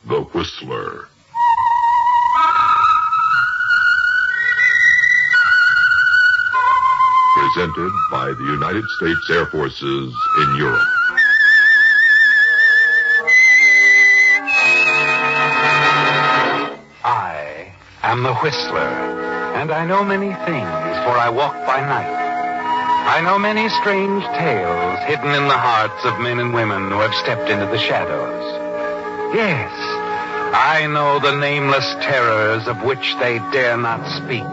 The Whistler. Presented by the United States Air Forces in Europe. I am the Whistler, and I know many things, for I walk by night. I know many strange tales hidden in the hearts of men and women who have stepped into the shadows. Yes, I know the nameless terrors of which they dare not speak.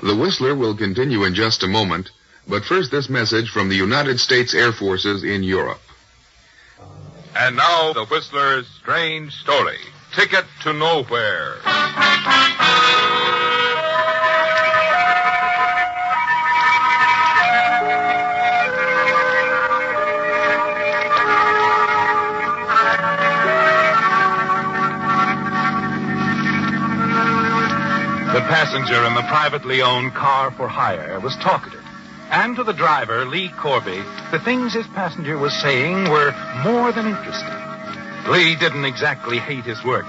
The Whistler will continue in just a moment, but first this message from the United States Air Forces in Europe. And now, the Whistler's strange story, Ticket to Nowhere. The passenger in the privately owned car for hire was talkative. And to the driver, Lee Corby, the things his passenger was saying were more than interesting. Lee didn't exactly hate his work,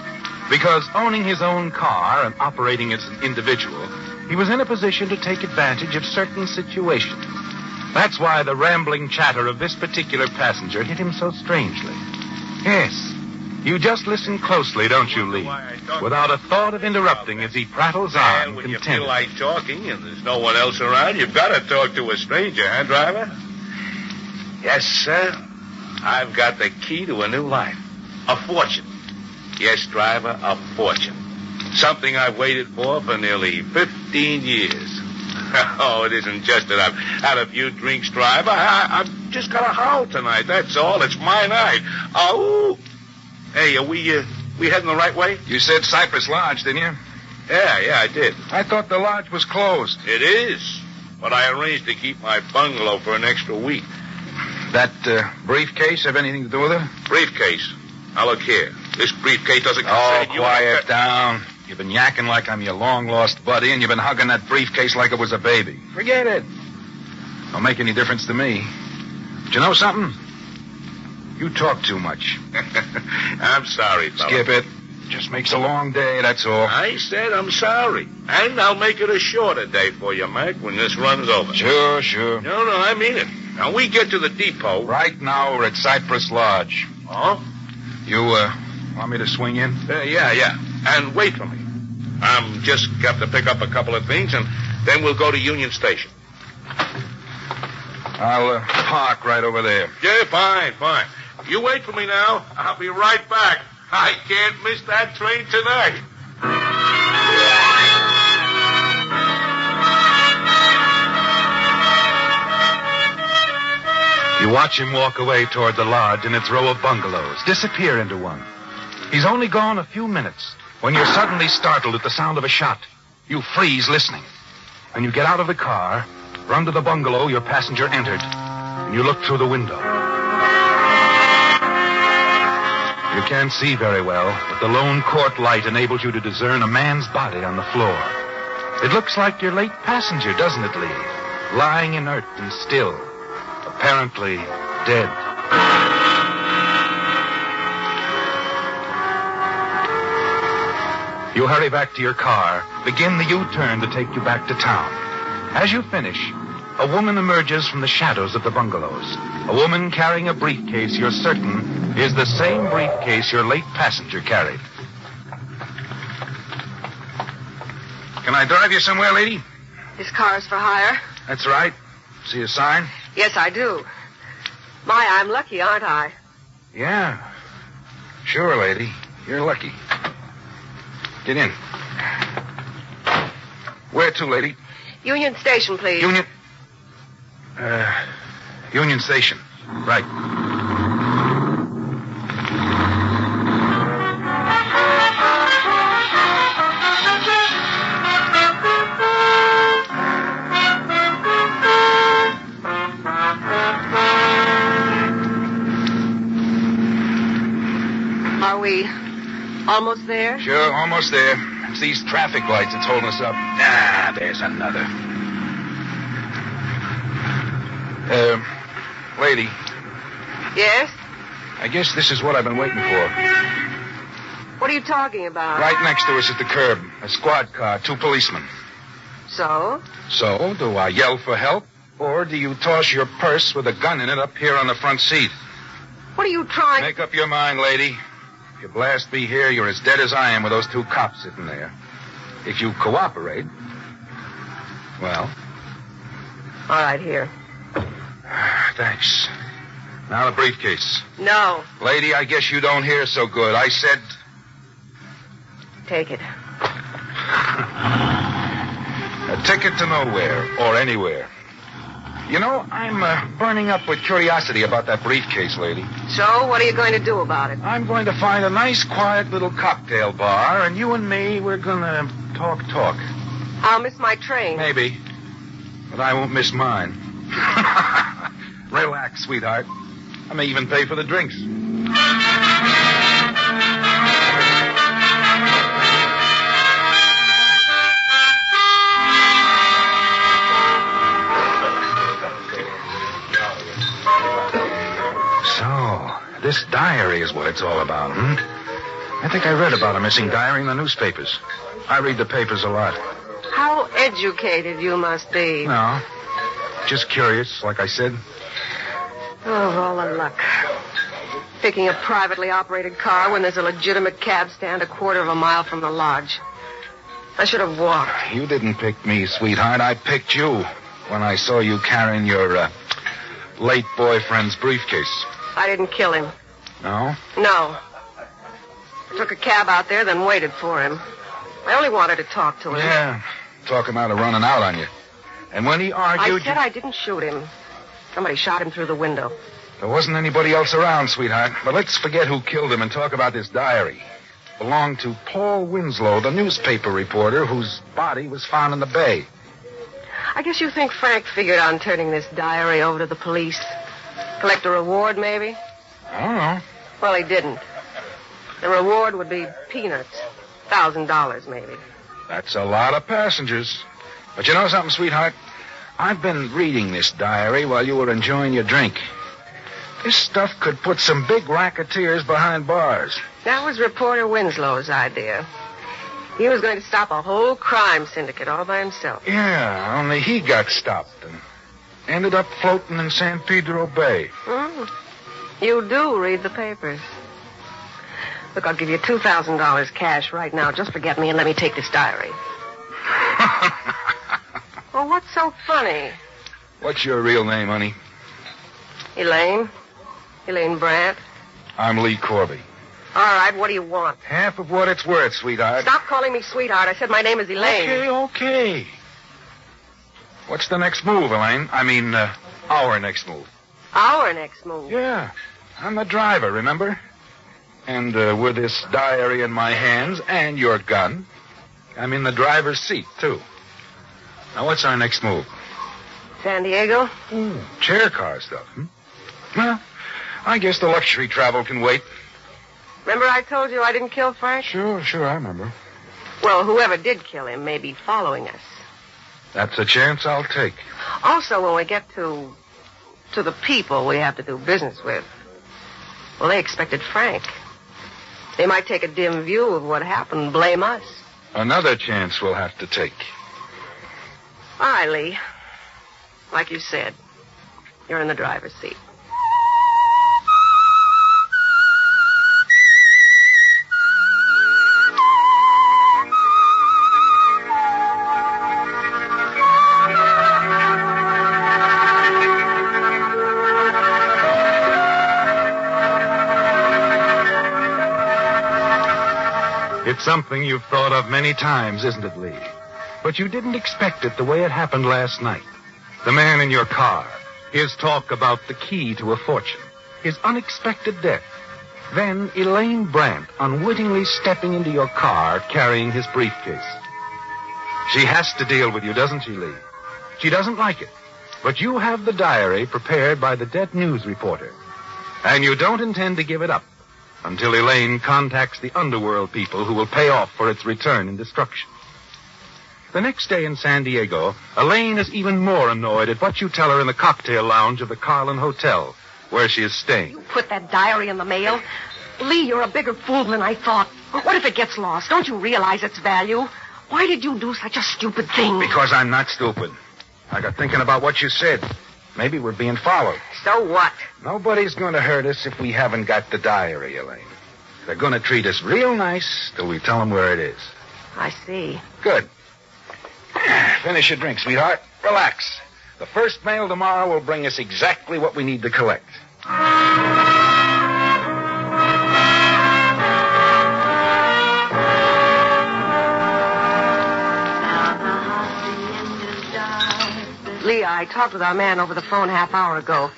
because owning his own car and operating as an individual, he was in a position to take advantage of certain situations. That's why the rambling chatter of this particular passenger hit him so strangely. Yes, you just listen closely, don't you, Lee? Without a thought of interrupting as he prattles on, when contented. you feel like talking and there's no one else around, you've got to talk to a stranger, huh, driver? Yes, sir. I've got the key to a new life. A fortune. Yes, driver, a fortune. Something I've waited for nearly 15 years. Oh, it isn't just that I've had a few drinks, driver. I've just got a howl tonight, that's all. It's my night. Oh! Hey, are we heading the right way? You said Cypress Lodge, didn't you? Yeah, I did. I thought the lodge was closed. It is. But I arranged to keep my bungalow for an extra week. That briefcase have anything to do with it? Briefcase? Now, look here. This briefcase doesn't concern you. Quiet down. You've been yakking like I'm your long-lost buddy, and you've been hugging that briefcase like it was a baby. Forget it. Don't make any difference to me. But you know something? You talk too much. I'm sorry, fella. Skip it. Just makes a long day, that's all. I said I'm sorry. And I'll make it a shorter day for you, Mac, when this runs over. Sure. No, I mean it. Now, we get to the depot. Right now, we're at Cypress Lodge. Oh? You, want me to swing in? Yeah. And wait for me. I'm just got to pick up a couple of things, and then we'll go to Union Station. I'll park right over there. Yeah, fine. You wait for me now. I'll be right back. I can't miss that train tonight. You watch him walk away toward the lodge and its row of bungalows, disappear into one. He's only gone a few minutes when you're suddenly startled at the sound of a shot. You freeze listening. And you get out of the car, run to the bungalow your passenger entered, and you look through the window. You can't see very well, but the lone court light enables you to discern a man's body on the floor. It looks like your late passenger, doesn't it, Lee? Lying inert and still, apparently dead. You hurry back to your car, begin the U-turn to take you back to town. As you finish, a woman emerges from the shadows of the bungalows. A woman carrying a briefcase you're certain is the same briefcase your late passenger carried. Can I drive you somewhere, lady? This car's for hire. That's right. See a sign? Yes, I do. My, I'm lucky, aren't I? Yeah. Sure, lady. You're lucky. Get in. Where to, lady? Union Station, please. Union Station. Right. Almost there? Sure, almost there. It's these traffic lights that's holding us up. Ah, there's another. Lady. Yes? I guess this is what I've been waiting for. What are you talking about? Right next to us at the curb. A squad car, 2 policemen. So? So, do I yell for help? Or do you toss your purse with a gun in it up here on the front seat? What are you trying... Make up your mind, lady. If you blast me here, you're as dead as I am with those 2 cops sitting there. If you cooperate, well... All right, here. Thanks. Now the briefcase. No. Lady, I guess you don't hear so good. I said... Take it. A ticket to nowhere or anywhere. You know, I'm burning up with curiosity about that briefcase, lady. So, what are you going to do about it? I'm going to find a nice, quiet little cocktail bar, and you and me, we're going to talk. I'll miss my train. Maybe. But I won't miss mine. Relax, sweetheart. I may even pay for the drinks. This diary is what it's all about, I think I read about a missing diary in the newspapers. I read the papers a lot. How educated you must be. No. Just curious, like I said. Oh, all the luck. Picking a privately operated car when there's a legitimate cab stand a quarter of a mile from the lodge. I should have walked. You didn't pick me, sweetheart. I picked you when I saw you carrying your late boyfriend's briefcase. I didn't kill him. No? No. I took a cab out there, then waited for him. I only wanted to talk to him. Yeah, talk him out of running out on you. And when he argued... I said I didn't shoot him. Somebody shot him through the window. There wasn't anybody else around, sweetheart. But let's forget who killed him and talk about this diary. It belonged to Paul Winslow, the newspaper reporter whose body was found in the bay. I guess you think Frank figured on turning this diary over to the police. Collect a reward, maybe? I don't know. Well, he didn't. The reward would be peanuts. $1,000, maybe. That's a lot of passengers. But you know something, sweetheart? I've been reading this diary while you were enjoying your drink. This stuff could put some big racketeers behind bars. That was reporter Winslow's idea. He was going to stop a whole crime syndicate all by himself. Yeah, only he got stopped and ended up floating in San Pedro Bay. You do read the papers. Look, I'll give you $2,000 cash right now. Just forget me and let me take this diary. Well, what's so funny? What's your real name, honey? Elaine Brandt. I'm Lee Corby. All right, what do you want? Half of what it's worth, sweetheart. Stop calling me sweetheart. I said my name is Elaine. Okay. What's the next move, Elaine? I mean, our next move. Our next move? Yeah. I'm the driver, remember? And with this diary in my hands and your gun, I'm in the driver's seat, too. Now, what's our next move? San Diego? Chair car stuff, Well, I guess the luxury travel can wait. Remember I told you I didn't kill Frank? Sure, I remember. Well, whoever did kill him may be following us. That's a chance I'll take. Also, when we get to the people we have to do business with, well, they expected Frank. They might take a dim view of what happened and blame us. Another chance we'll have to take. All right, Lee. Like you said, you're in the driver's seat. It's something you've thought of many times, isn't it, Lee? But you didn't expect it the way it happened last night. The man in your car, his talk about the key to a fortune, his unexpected death. Then Elaine Brandt unwittingly stepping into your car carrying his briefcase. She has to deal with you, doesn't she, Lee? She doesn't like it. But you have the diary prepared by the dead news reporter. And you don't intend to give it up. until Elaine contacts the underworld people who will pay off for its return and destruction. The next day in San Diego, Elaine is even more annoyed at what you tell her in the cocktail lounge of the Carlin Hotel, where she is staying. You put that diary in the mail? Lee, you're a bigger fool than I thought. What if it gets lost? Don't you realize its value? Why did you do such a stupid thing? Because I'm not stupid. I got thinking about what you said. Maybe we're being followed. So what? Nobody's going to hurt us if we haven't got the diary, Elaine. They're going to treat us real nice till we tell them where it is. I see. Good. Finish your drink, sweetheart. Relax. The first mail tomorrow will bring us exactly what we need to collect. Lee, I talked with our man over the phone half-hour ago.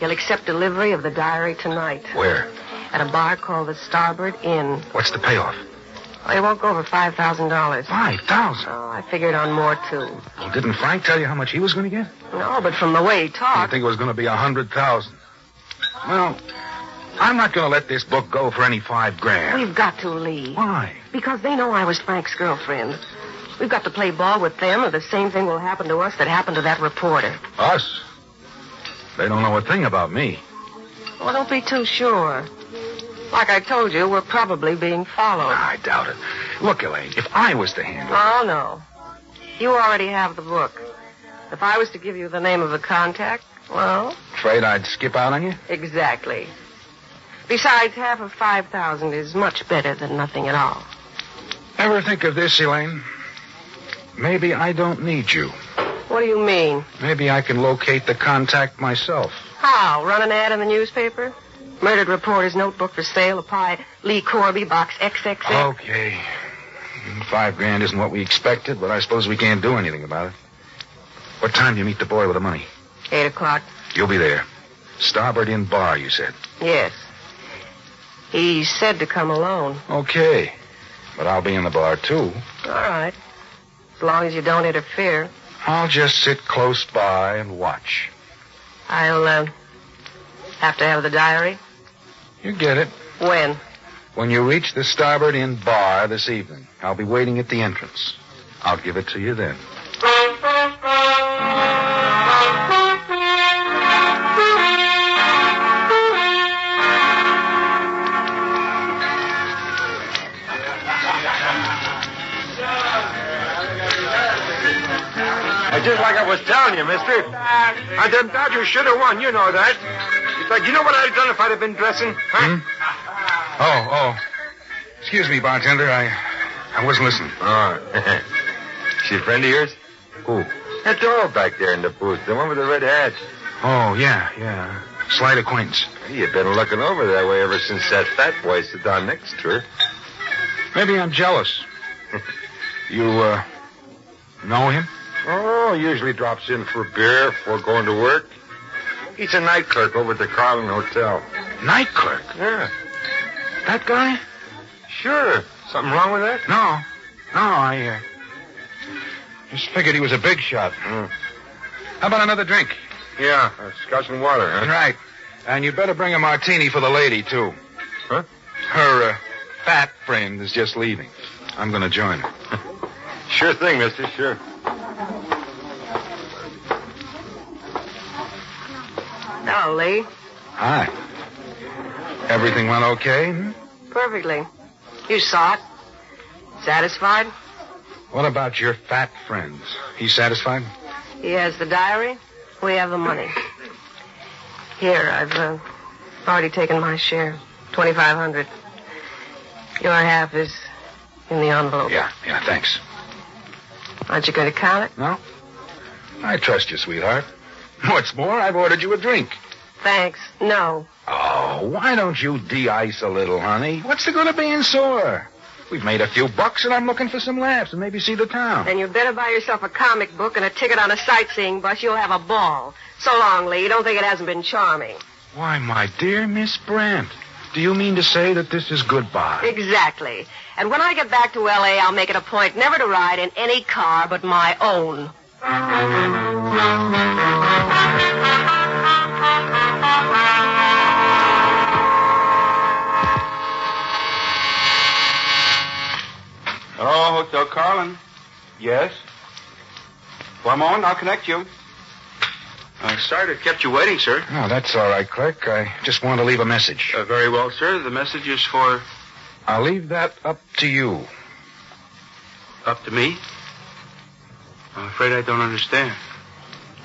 He'll accept delivery of the diary tonight. Where? At a bar called the Starboard Inn. What's the payoff? Well, he won't go over $5,000. $5,000? Oh, I figured on more, too. Well, didn't Frank tell you how much he was going to get? No, but from the way he I talked... think it was going to be $100,000. Well, I'm not going to let this book go for any $5,000. We've got to, Lee. Why? Because they know I was Frank's girlfriend. We've got to play ball with them, or the same thing will happen to us that happened to that reporter. Us? They don't know a thing about me. Well, don't be too sure. Like I told you, we're probably being followed. I doubt it. Look, Elaine, if I was to handle it... Oh, no. You already have the book. If I was to give you the name of the contact, well... Afraid I'd skip out on you? Exactly. Besides, half of $5,000 is much better than nothing at all. Ever think of this, Elaine? Maybe I don't need you. What do you mean? Maybe I can locate the contact myself. How? Run an ad in the newspaper? Murdered reporter's notebook for sale. Apply Lee Corby, box XXX. Okay. $5,000 isn't what we expected, but I suppose we can't do anything about it. What time do you meet the boy with the money? 8 o'clock. You'll be there. Starboard Inn Bar, you said. Yes. He said to come alone. Okay. But I'll be in the bar, too. All right. As long as you don't interfere. I'll just sit close by and watch. I'll, have to have the diary. You get it. When? When you reach the Starboard Inn Bar this evening. I'll be waiting at the entrance. I'll give it to you then. Just like I was telling you, mister. The Dodgers should have won. You know that. It's like, you know what I'd have done if I'd have been dressing? Huh? Oh. Excuse me, bartender. I wasn't listening. Oh. She a friend of yours? Who? That girl back there in the booth. The one with the red hat. Oh, yeah. Slight acquaintance. You've been looking over that way ever since that fat boy sat down next to her. Maybe I'm jealous. You, know him? Oh, usually drops in for a beer before going to work. He's a night clerk over at the Carlin Hotel. Night clerk? Yeah. That guy? Sure. Something wrong with that? No, I just figured he was a big shot. How about another drink? Yeah, scotch and water, huh? Right. And you better bring a martini for the lady, too. Huh? Her, fat friend is just leaving. I'm going to join her. Sure thing, mister, sure. Hello, Lee. Hi. Everything went okay? Perfectly. You saw it. Satisfied? What about your fat friends? He satisfied? He has the diary. We have the money. Here, I've already taken my share. $2,500. Your half is in the envelope. Yeah, thanks. Aren't you going to count it? No? I trust you, sweetheart. What's more, I've ordered you a drink. Thanks. No. Oh, why don't you de-ice a little, honey? What's there going to be in sore? We've made a few bucks, and I'm looking for some laughs and maybe see the town. Then you better buy yourself a comic book and a ticket on a sightseeing bus. You'll have a ball. So long, Lee. Don't think it hasn't been charming. Why, my dear Miss Brandt, do you mean to say that this is goodbye? Exactly. And when I get back to L.A., I'll make it a point never to ride in any car but my own. Hello, Hotel Carlin. Yes? One moment, I'll connect you. Sorry to have kept you waiting, sir. Oh, that's all right, Clarke. I just want to leave a message. Very well, sir. The message is for... I'll leave that up to you. Up to me? I'm afraid I don't understand.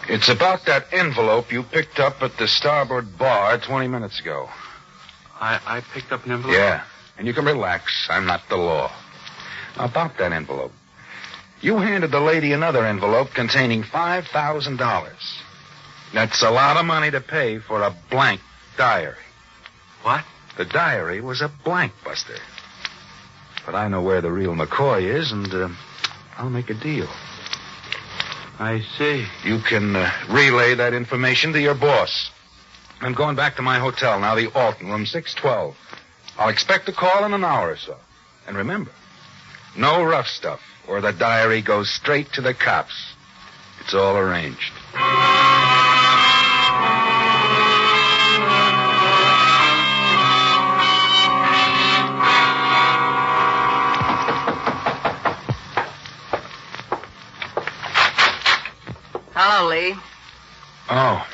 It's about that envelope you picked up at the starboard bar 20 minutes ago. I picked up an envelope? Yeah, and you can relax. I'm not the law. About that envelope. You handed the lady another envelope containing $5,000. That's a lot of money to pay for a blank diary. What? The diary was a blank, Buster. But I know where the real McCoy is, and I'll make a deal. I see. You can relay that information to your boss. I'm going back to my hotel now, the Alton, room 612. I'll expect a call in an hour or so. And remember, no rough stuff, or the diary goes straight to the cops. It's all arranged. Hello, Lee. Oh,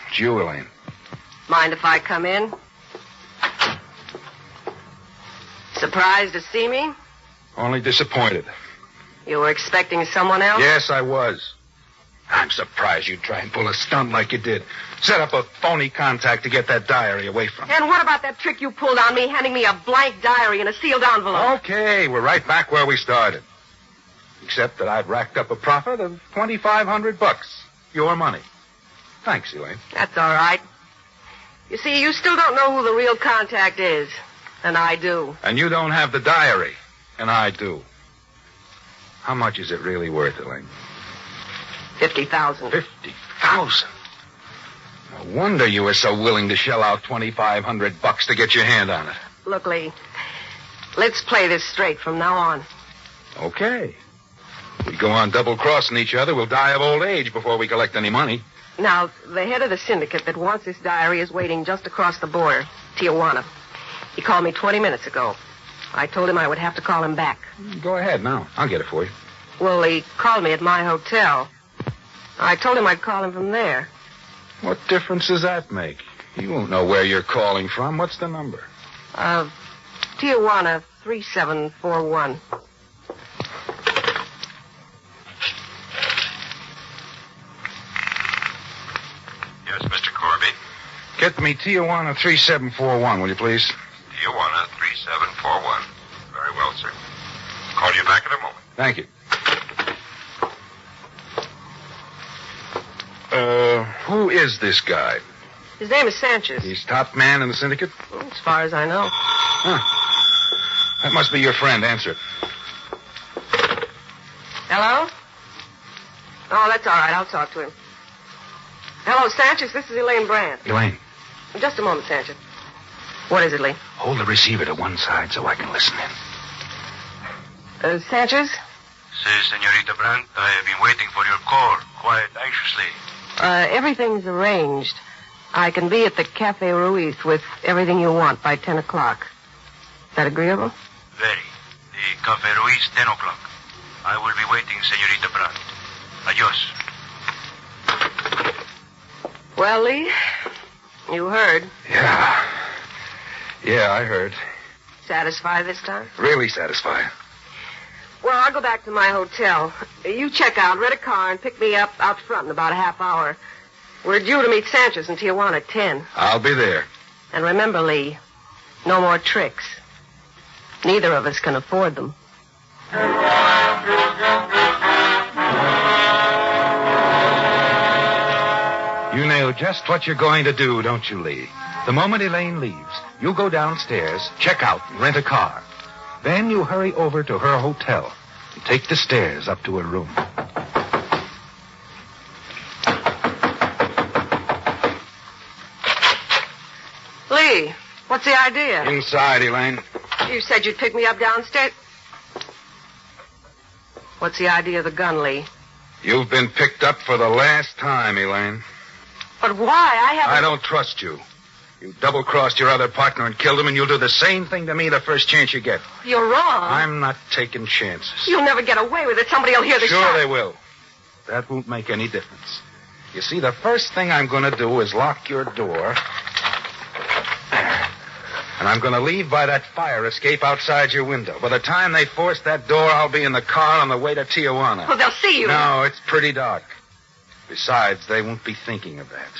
it's you, Elaine. Mind if I come in? Surprised to see me? Only disappointed. You were expecting someone else? Yes, I was. I'm surprised you'd try and pull a stunt like you did. Set up a phony contact to get that diary away from me. And what about that trick you pulled on me, handing me a blank diary in a sealed envelope? Okay, we're right back where we started. Except that I've racked up a profit of $2,500. Your money. Thanks, Elaine. That's all right. You see, you still don't know who the real contact is. And I do. And you don't have the diary. And I do. How much is it really worth, Elaine? $50,000. $50,000? No wonder you were so willing to shell out $2,500 to get your hand on it. Look, Lee, let's play this straight from now on. Okay. If we go on double-crossing each other, we'll die of old age before we collect any money. Now, the head of the syndicate that wants this diary is waiting just across the border, Tijuana. He called me 20 minutes ago. I told him I would have to call him back. Go ahead now. I'll get it for you. Well, he called me at my hotel. I told him I'd call him from there. What difference does that make? You won't know where you're calling from. What's the number? Tijuana 3741. Yes, Mr. Corby. Get me Tijuana 3741, will you please? Tijuana 3741. Very well, sir. Call you back in a moment. Thank you. Who is this guy? His name is Sanchez. He's top man in the syndicate? As far as I know. Huh. That must be your friend. Answer it. Hello? Oh, that's all right. I'll talk to him. Hello, Sanchez. This is Elaine Brandt. Elaine. Just a moment, Sanchez. What is it, Lee? Hold the receiver to one side so I can listen in. Sanchez? Senorita Brandt, I have been waiting for your call quite anxiously. Everything's arranged. I can be at the Cafe Ruiz with everything you want by 10 o'clock. Is that agreeable? Very. The Cafe Ruiz, 10 o'clock. I will be waiting, Senorita Brandt. Adios. Well, Lee, you heard. Yeah, I heard. Satisfied this time? Really satisfied. Well, I'll go back to my hotel. You check out, rent a car, and pick me up out front in about a half hour. We're due to meet Sanchez in Tijuana at 10. I'll be there. And remember, Lee, no more tricks. Neither of us can afford them. You know just what you're going to do, don't you, Lee? The moment Elaine leaves, you go downstairs, check out, and rent a car. Then you hurry over to her hotel and take the stairs up to her room. Lee, what's the idea? Inside, Elaine. You said you'd pick me up downstairs. What's the idea of the gun, Lee? You've been picked up for the last time, Elaine. But why? I don't trust you. You double-crossed your other partner and killed him, and you'll do the same thing to me the first chance you get. You're wrong. I'm not taking chances. You'll never get away with it. Somebody will hear the shot. Sure they will. That won't make any difference. You see, the first thing I'm going to do is lock your door. And I'm going to leave by that fire escape outside your window. By the time they force that door, I'll be in the car on the way to Tijuana. Well, they'll see you. No, it's pretty dark. Besides, they won't be thinking of that.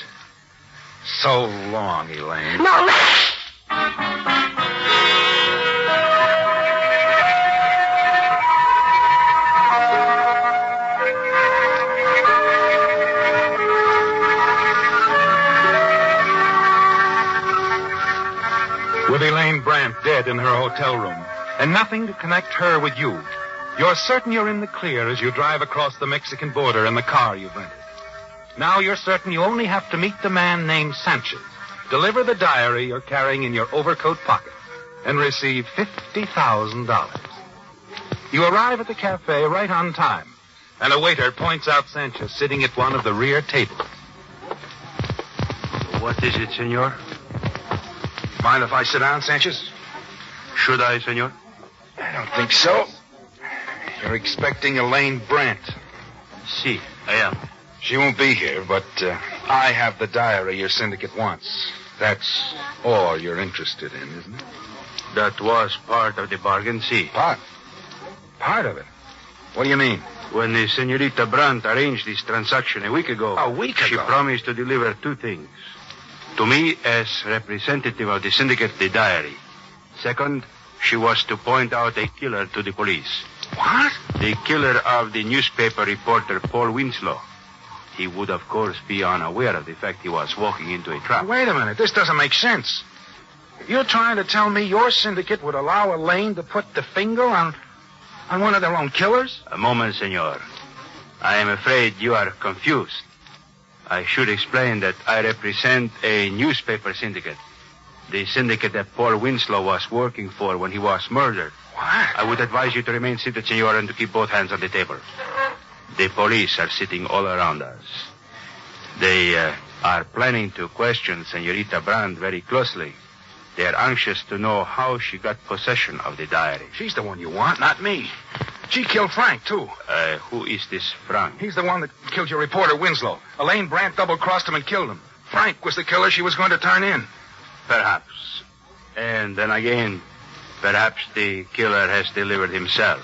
So long, Elaine. No, With Elaine Brandt dead in her hotel room, and nothing to connect her with you, you're certain you're in the clear as you drive across the Mexican border in the car you've rented. Now you're certain you only have to meet the man named Sanchez, deliver the diary you're carrying in your overcoat pocket, and receive $50,000. You arrive at the cafe right on time, and a waiter points out Sanchez sitting at one of the rear tables. What is it, senor? Mind if I sit down, Sanchez? Should I, senor? I don't think so. You're expecting Elaine Brandt. Si, I am. She won't be here, but I have the diary your syndicate wants. That's all you're interested in, isn't it? That was part of the bargain, si. Part of it? What do you mean? When the Senorita Brandt arranged this transaction a week ago... A week ago? She promised to deliver two things. To me, as representative of the syndicate, the diary. Second, she was to point out a killer to the police. What? The killer of the newspaper reporter Paul Winslow. He would, of course, be unaware of the fact he was walking into a trap. Wait a minute. This doesn't make sense. You're trying to tell me your syndicate would allow Elaine to put the finger on one of their own killers? A moment, senor. I am afraid you are confused. I should explain that I represent a newspaper syndicate. The syndicate that Paul Winslow was working for when he was murdered. What? I would advise you to remain seated, senor, and to keep both hands on the table. The police are sitting all around us. They are planning to question Senorita Brandt very closely. They are anxious to know how she got possession of the diary. She's the one you want, not me. She killed Frank, too. Who is this Frank? He's the one that killed your reporter, Winslow. Elaine Brandt double-crossed him and killed him. Frank was the killer she was going to turn in. Perhaps. And then again, perhaps the killer has delivered himself.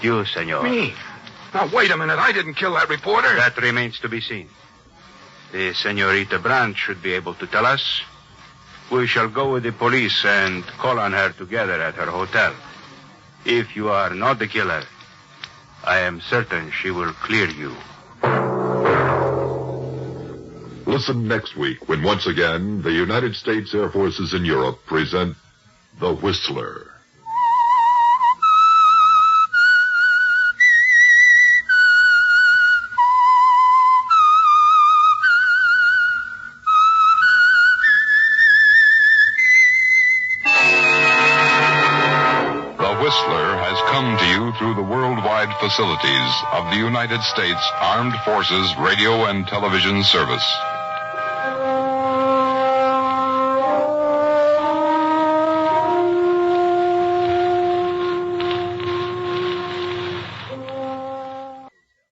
You, senor. Me? Now, wait a minute. I didn't kill that reporter. That remains to be seen. The Senorita Brandt should be able to tell us. We shall go with the police and call on her together at her hotel. If you are not the killer, I am certain she will clear you. Listen next week when once again the United States Air Forces in Europe present The Whistler. Through the worldwide facilities of the United States Armed Forces Radio and Television Service.